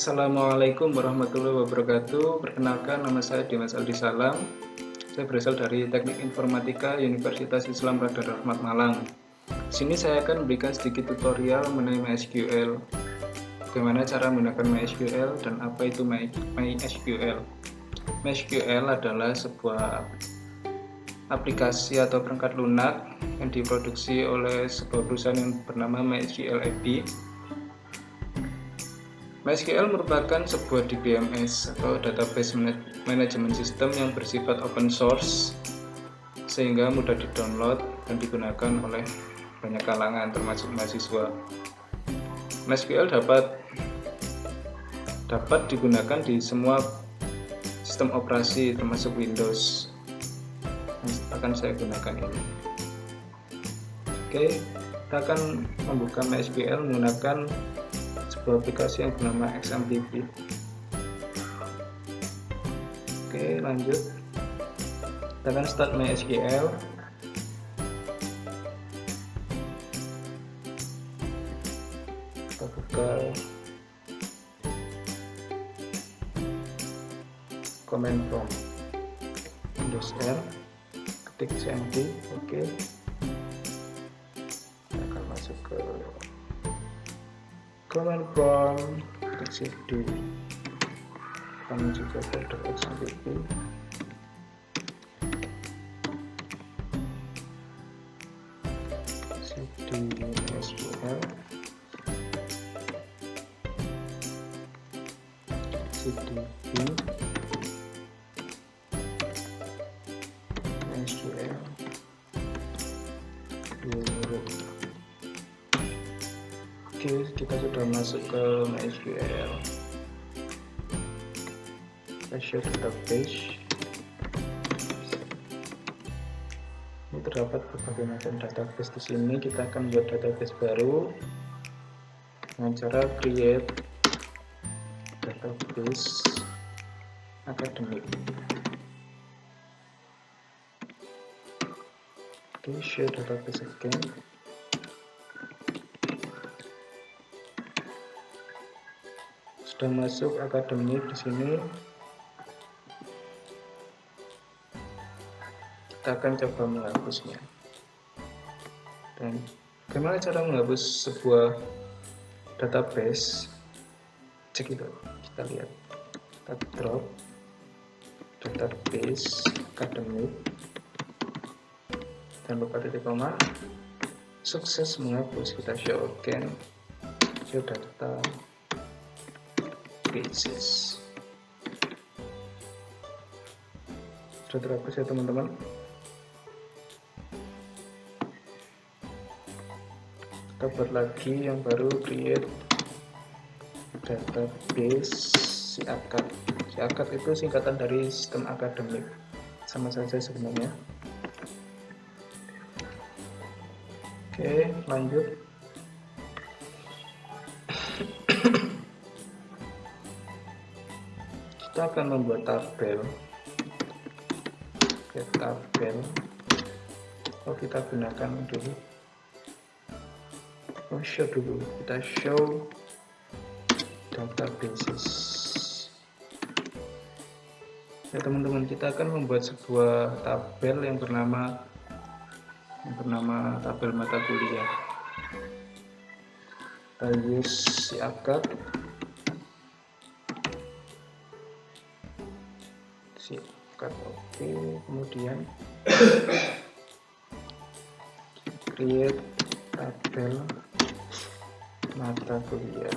Assalamualaikum warahmatullahi wabarakatuh. Perkenalkan, nama saya Dimas Aldi Salam. Saya berasal dari Teknik Informatika Universitas Islam Radar Rahmat Malang. Di sini saya akan memberikan sedikit tutorial mengenai MySQL. Bagaimana cara menggunakan MySQL dan apa itu MySQL. MySQL adalah sebuah aplikasi atau perangkat lunak yang diproduksi oleh sebuah perusahaan yang bernama MySQL AB. MySQL merupakan sebuah DBMS atau Database Management System yang bersifat open source sehingga mudah di-download dan digunakan oleh banyak kalangan termasuk mahasiswa. MySQL dapat digunakan di semua sistem operasi termasuk Windows. Akan saya gunakan ini. Oke, kita akan membuka MySQL menggunakan sebuah aplikasi yang bernama XMPP. Oke, lanjut. Kita akan start MySQL. Kita buka command prompt Windows R, ketik cmd. Oke, kita akan masuk ke command prompt, ketik cd, kami juga folder XMPP. cd SQL, cd SQL Oke, kita sudah masuk ke MySQL. Kita show database. Ini terdapat berbagai macam database di sini. Kita akan buat database baru dengan cara create database academic. Oke, show database again. Sudah masuk akademik di sini. Kita akan coba menghapusnya. Dan bagaimana cara menghapus sebuah database? Cek itu. Kita lihat. Kita drop database akademik. Jangan lupa titik koma. Sukses menghapus. Kita show again. Show data. Basis. Sudah terhapus ya teman-teman. Kita buat lagi yang baru, create database SIAKAD. SIAKAD itu singkatan dari sistem akademik, sama saja sebenarnya. Oke, lanjut. Kita akan membuat tabel. Oke, tabel. Kita gunakan dulu. Show dulu. Kita show databases. Ya teman-teman, kita akan membuat sebuah tabel yang bernama tabel mata kuliah. Kita use SIAKAD. Oke, kemudian create tabel mata kuliah.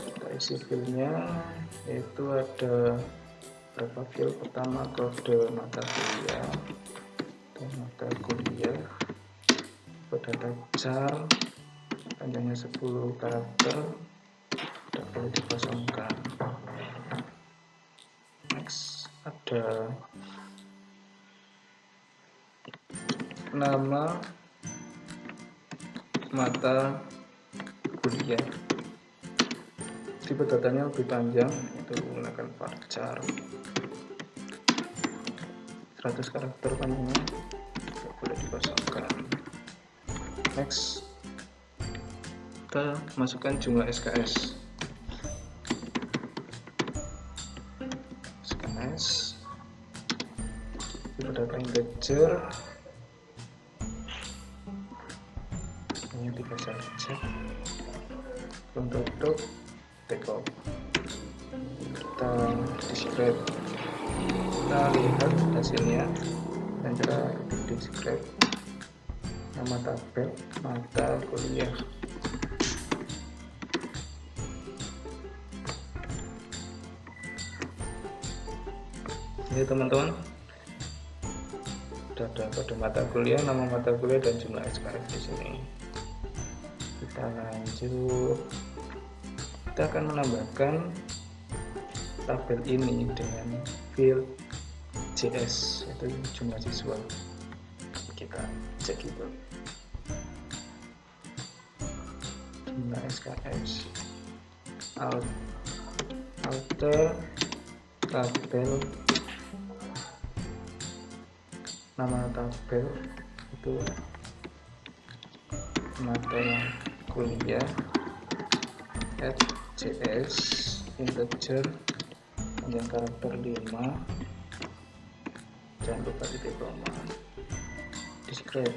Kita isi filenya, yaitu ada berapa fil. Pertama, kode mata kuliah, data jar, panjangnya 10 karakter, tidak boleh dikosongkan. Next, ada nama mata kuliah. Tipe datanya lebih panjang, itu menggunakan varchar. 100 karakter panjangnya, boleh dikosongkan. Next, kita masukkan jumlah SKS. Data integer ini 3 saja. Untuk take off kita describe, kita lihat hasilnya dan cara describe nama tabel mata kuliah. Ini teman-teman sudah ada kode mata kuliah, nama mata kuliah, dan jumlah SKS di sini. Kita lanjut, kita akan menambahkan tabel ini dengan field JS, yaitu jumlah siswa. Kita cek itu jumlah SKS, alter tabel, nama tabel itu mata kuliah @js integer panjang karakter 5, jangan lupa titik koma, describe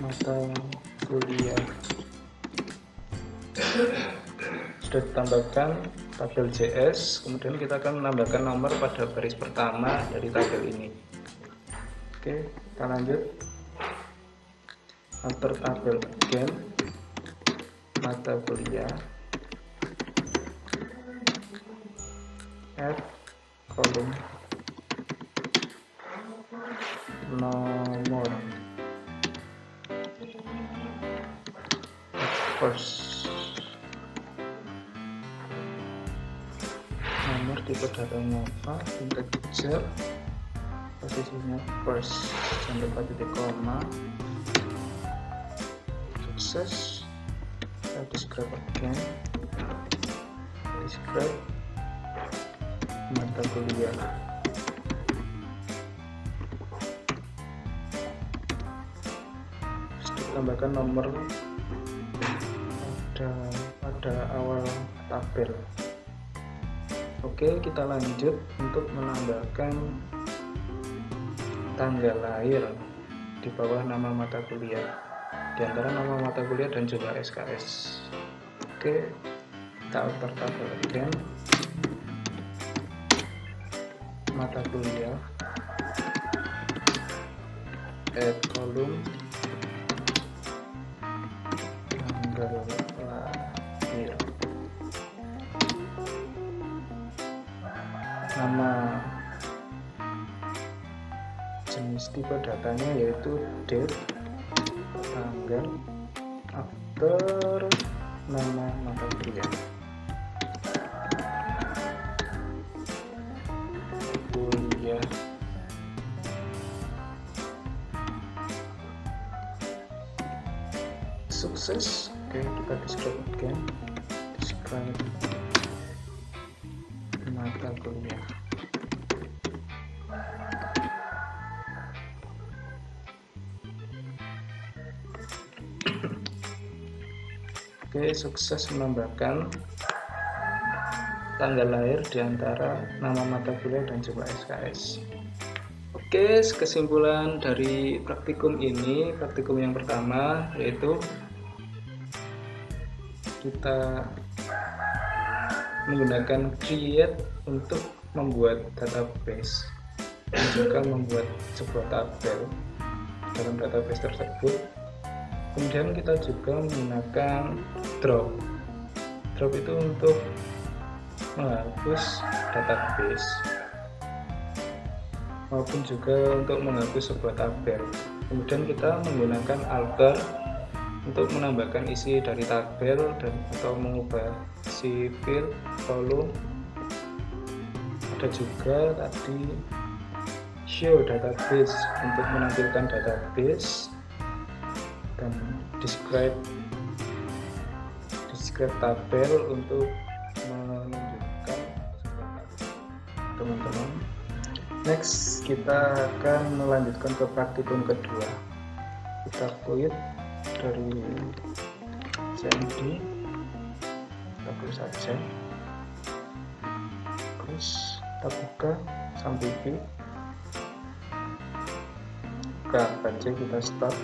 mata kuliah. Sudah ditambahkan tabel JS, kemudian kita akan menambahkan nomor pada baris pertama dari tabel ini. Oke, kita lanjut. Alter tabel again, mata kuliah add kolom nomor first, nomor tipe datanya apa, integer, posisinya first, jangan lupa titik koma, sukses. Kita describe again, describe mata kuliah. Tambahkan nomor pada awal tabel. Oke, kita lanjut untuk menambahkan tanggal lahir di bawah nama mata kuliah, di antara nama mata kuliah dan jumlah SKS. Oke, kita alter tabel again, mata kuliah add kolom tanggal lahir, nama jenis tipe datanya yaitu date, tanggal, after nama mata kuliah. Sukses. Oke, kita describe again, describe mata kuliah. Oke, sukses menambahkan tanggal lahir di antara nama mata kuliah dan jumlah SKS. Oke, kesimpulan dari praktikum ini, praktikum yang pertama yaitu kita menggunakan create untuk membuat database dan juga membuat sebuah tabel dalam database tersebut. Kemudian kita juga menggunakan drop itu untuk menghapus database maupun juga untuk menghapus sebuah tabel. Kemudian kita menggunakan alter untuk menambahkan isi dari tabel dan atau mengubah si field, kolom. Ada juga tadi show database untuk menampilkan database, dan describe tabel untuk menunjukkan teman-teman. Next, kita akan melanjutkan ke praktikum kedua. Kita quit dari CMD, kita tulis saja, terus kita buka Sampivi, buka baca, kita start.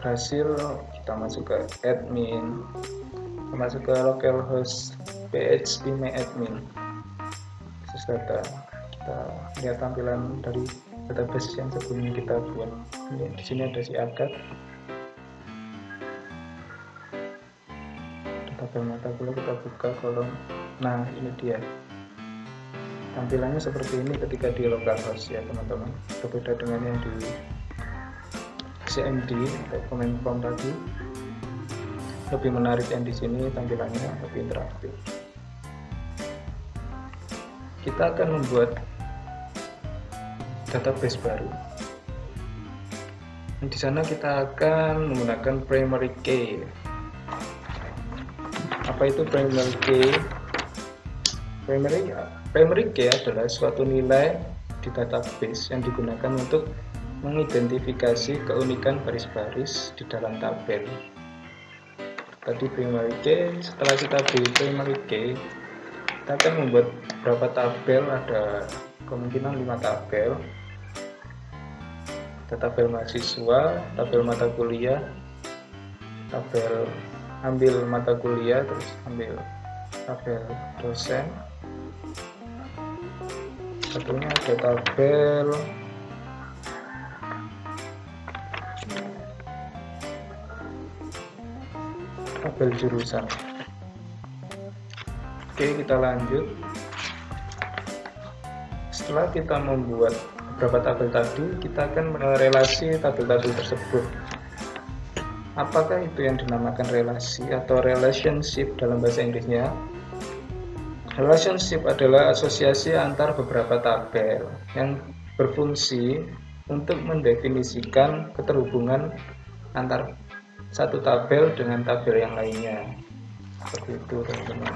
Berhasil, kita masuk ke admin, kita masuk ke localhost phpMyAdmin. Data, kita lihat tampilan dari database yang sebelumnya kita buat. Di sini ada si Agat, tabel mata kuliah, kita buka kolom. Nah, ini dia tampilannya seperti ini ketika di localhost ya teman-teman, berbeda dengan yang di CMD atau command prompt tadi. Lebih menarik yang di sini, tampilannya lebih interaktif. Kita akan membuat database baru. Di sana kita akan menggunakan primary key. Apa itu primary key? Primary key adalah suatu nilai di database yang digunakan untuk mengidentifikasi keunikan baris-baris di dalam tabel. Tadi primary key, setelah kita beri primary key, kita akan membuat beberapa tabel, ada kemungkinan 5 tabel. Ada tabel mahasiswa, tabel mata kuliah, tabel ambil mata kuliah, terus ambil tabel dosen. Satunya ada tabel jurusan. Oke, kita lanjut. Setelah kita membuat beberapa tabel tadi, kita akan merelasi tabel-tabel tersebut. Apakah itu yang dinamakan relasi atau relationship dalam bahasa Inggrisnya? Relationship adalah asosiasi antar beberapa tabel yang berfungsi untuk mendefinisikan keterhubungan antar satu tabel dengan tabel yang lainnya. Seperti itu teman-teman.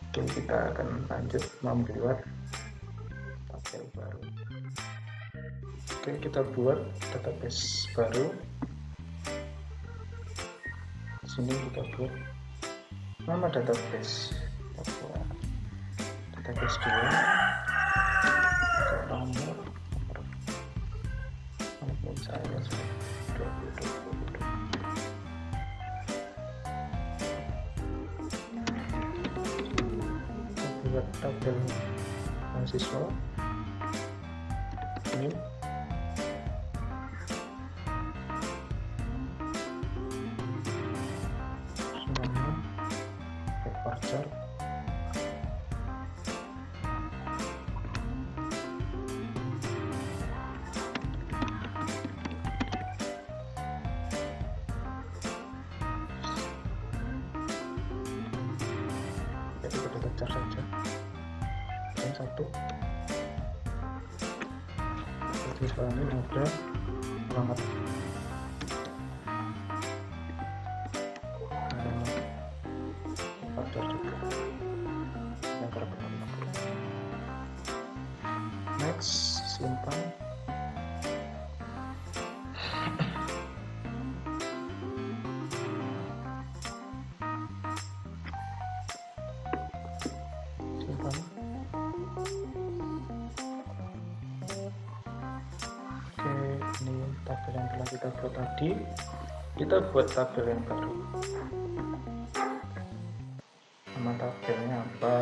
Oke, kita akan lanjut membuat tabel baru. Oke, kita buat database baru. Di sini kita buat nama database. Kita buat database 2. Nomor saya 2020. Buat tabel mahasiswa ini semuanya paper chart. Jadi kita kejar saja yang satu. Jadi sekarang ini ada alamat faktor juga yang terkenal. Next, simpan. Ini tabel yang telah kita buat tadi. Kita buat tabel yang baru. Nama tabelnya apa?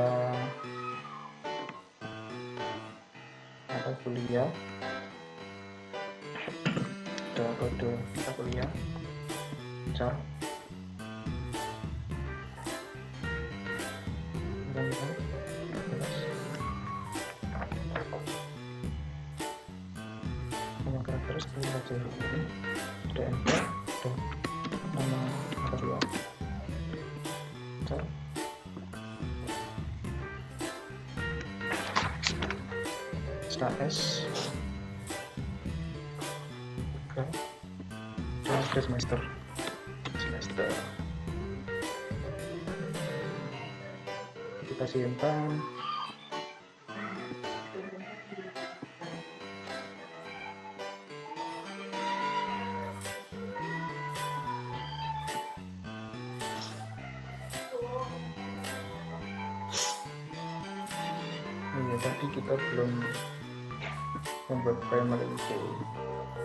Mata kuliah. Ada kode mata kuliah. Car. Terus pilih saja ini ada enter dan nama mata kuliah. S kode semester. Kita simpan. Ya, tadi kita belum membuat primary key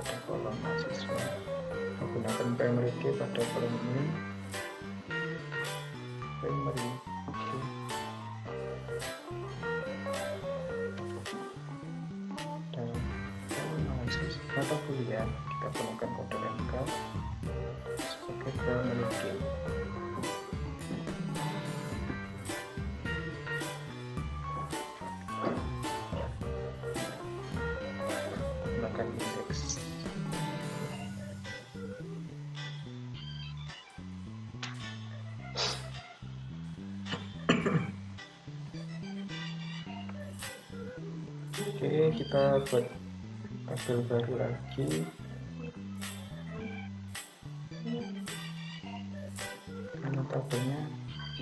pada kolom mahasiswa. Menggunakan primary key pada kolom ini. Primary key. Dan kolom mahasiswa mata kuliah kita gunakan kode lengkap sebagai primary key. Indeks. Oke, kita buat tabel baru lagi. Nama tabelnya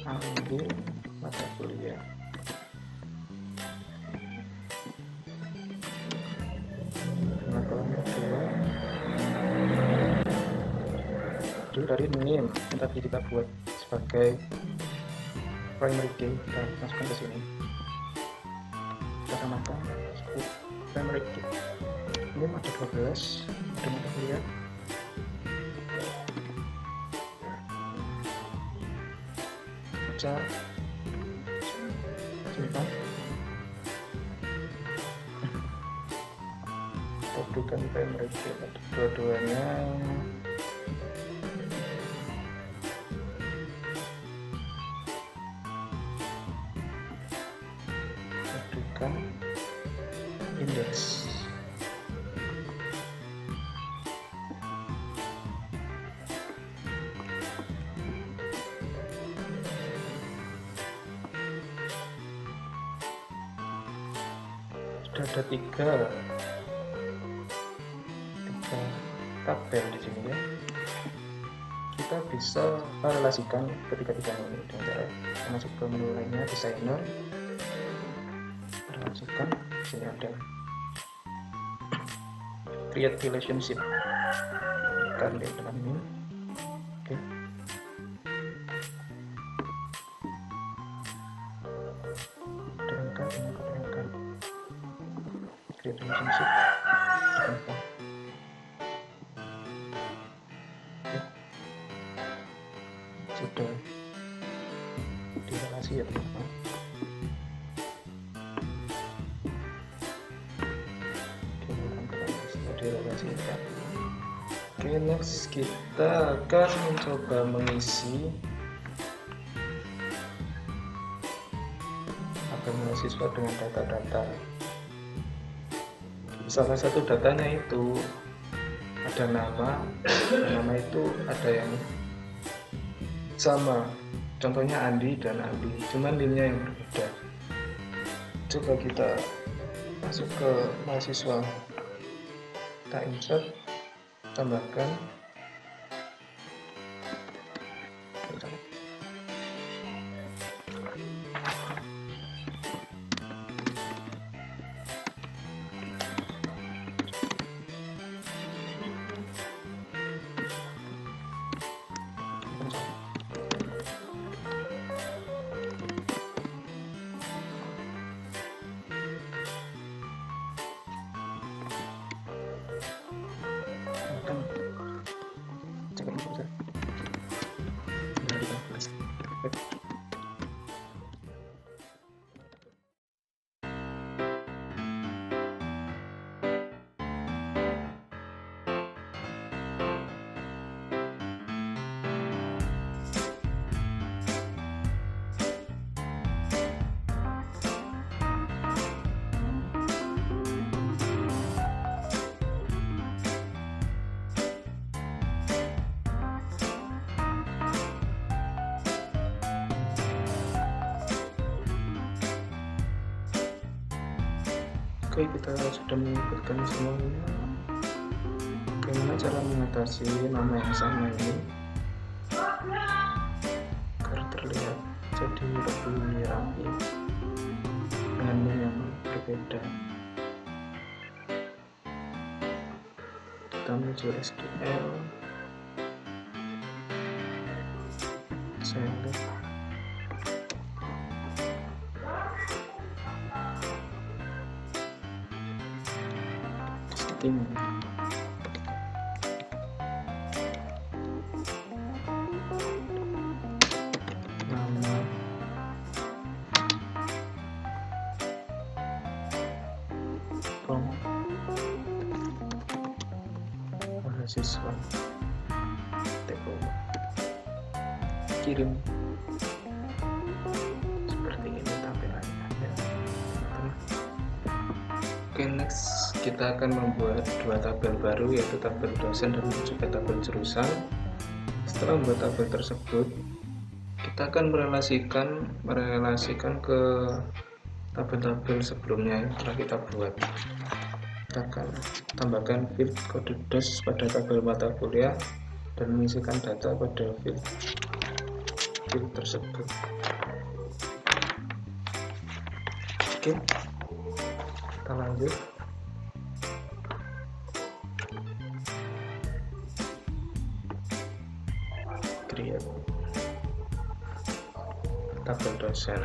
ambil mata kuliah. Dari name yang tadi kita buat sebagai primary key, kita masukkan ke sini. Kita samakan sebagai primary key. Name ada 12, ada mata kuliah. Baca, simpan. Kita berikan primary key pada dua-duanya. Indeks. Sudah ada tiga tabel di sini ya. Kita bisa relasikan ketiga-tiganya ini dengan cara masuk ke menu lainnya, designer, relasikan. Sini ada create relationship, kita lihat dengan ini. Oke. Terangkan ini, terangkan create relationship. Terangkan. Oke. Sudah direlasi ya teman-teman. Oke, next kita akan mencoba mengisi tabel mahasiswa dengan data-data. Salah satu datanya itu ada nama itu ada yang sama, contohnya Andi dan Andi, cuman linknya yang berbeda. Coba kita masuk ke mahasiswa, kita insert, tambahkan Oke, kita sudah menginputkan semuanya. Oke, Bagaimana cara mengatasi nama yang sama ini agar terlihat jadi lebih rapi dengan yang berbeda? Kita menuju SQL, select setting, nama, from, mahasiswa, TO, kirim. Seperti ini tampilannya ya. Oke, next kita akan membuat dua tabel baru, yaitu tabel dosen dan juga tabel jurusan. Setelah membuat tabel tersebut, kita akan merelasikan ke tabel-tabel sebelumnya yang telah kita buat. Kita akan tambahkan field kode DOS pada tabel mata kuliah dan mengisikan data pada field tersebut. Oke, kita lanjut. Create tabel dosen.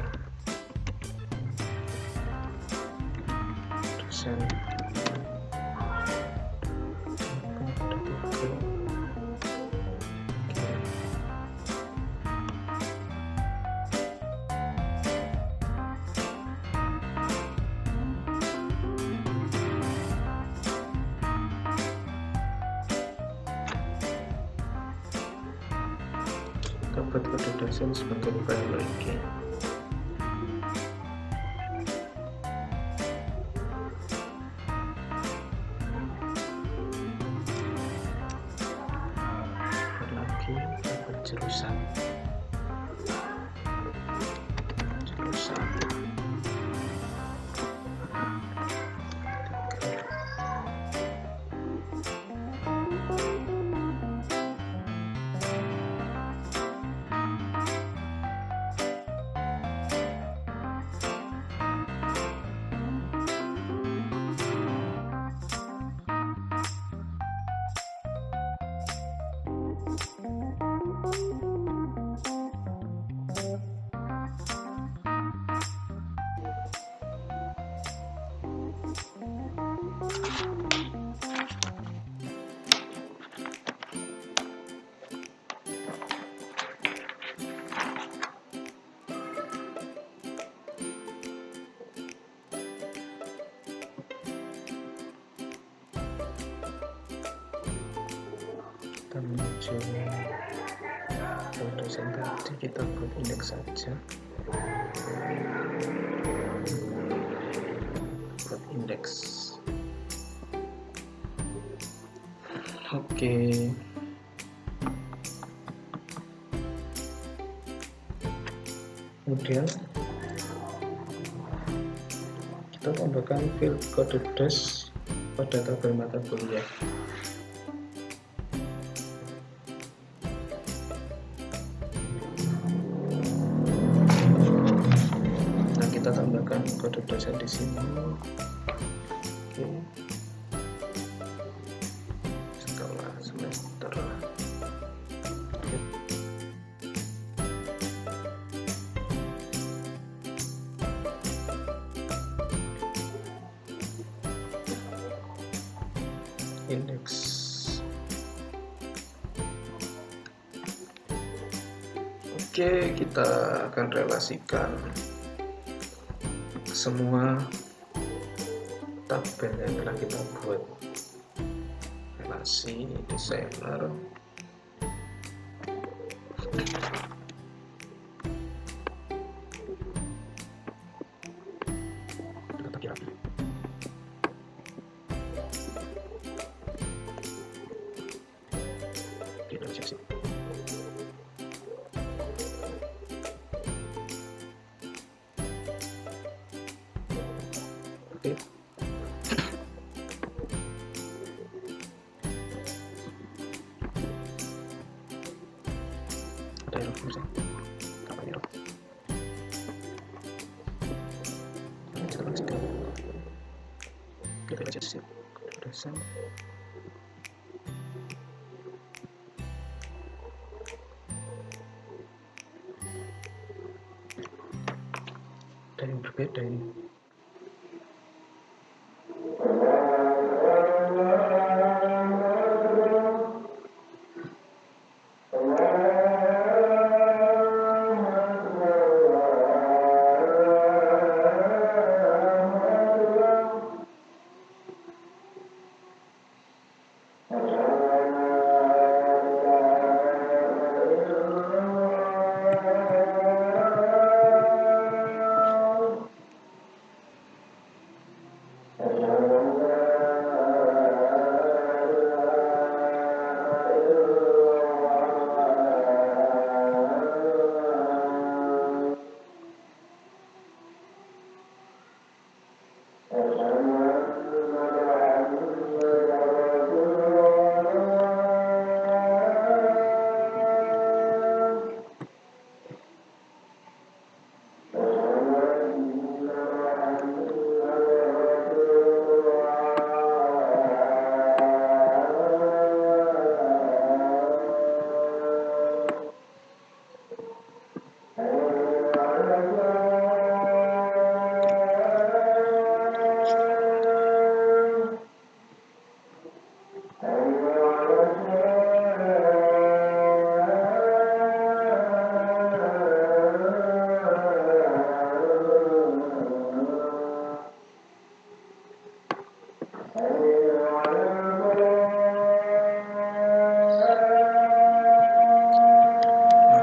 Dapat kode dosen sebagai primary key. Lagi dapat jurusan. Kita menuju dosen tadi, kita buat indeks saja. Buat indeks. Oke. Kemudian kita tambahkan field kode DOS pada tabel mata kuliah. Kita tambahkan kode dosen di sini. Oke. Setelah semester. Oke. Indeks. Oke, kita akan relasikan semua tabel yang telah kita buat. Relasi desainer, tidak sih. apa ya kita baca sih kecerdasan dan yang berbeda ini.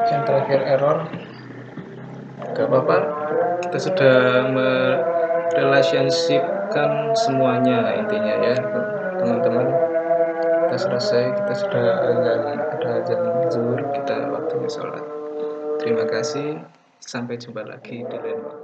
Yang terakhir error, gak apa-apa, kita sudah merelationshipkan semuanya intinya ya teman-teman. Kita selesai, kita sudah ada azan zuhur, kita waktunya sholat. Terima kasih, sampai jumpa lagi di lain waktu.